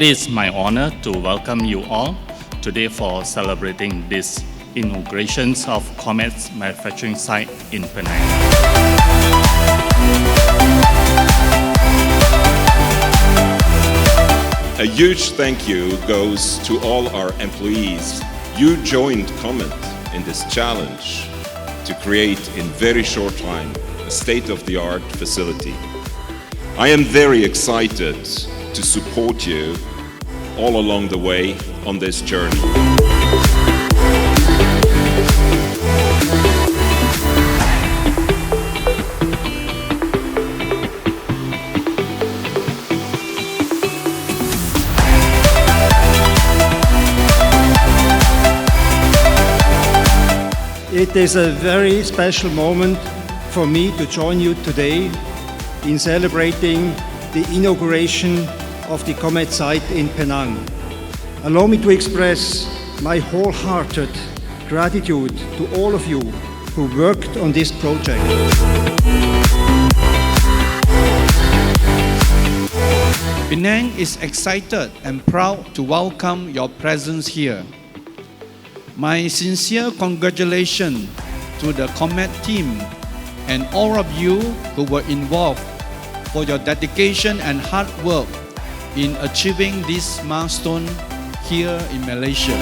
It is my honor to welcome you all today for celebrating this inauguration of Comet's manufacturing site in Penang. A huge thank you goes to all our employees. You joined Comet in this challenge to create in very short time a state-of-the-art facility. I am very excited to support you all along the way on this journey. It is a very special moment for me to join you today in celebrating the inauguration of the Comet site in Penang. Allow me to express my wholehearted gratitude to all of you who worked on this project. Penang is excited and proud to welcome your presence here. My sincere congratulations to the Comet team and all of you who were involved for your dedication and hard work in achieving this milestone here in Malaysia.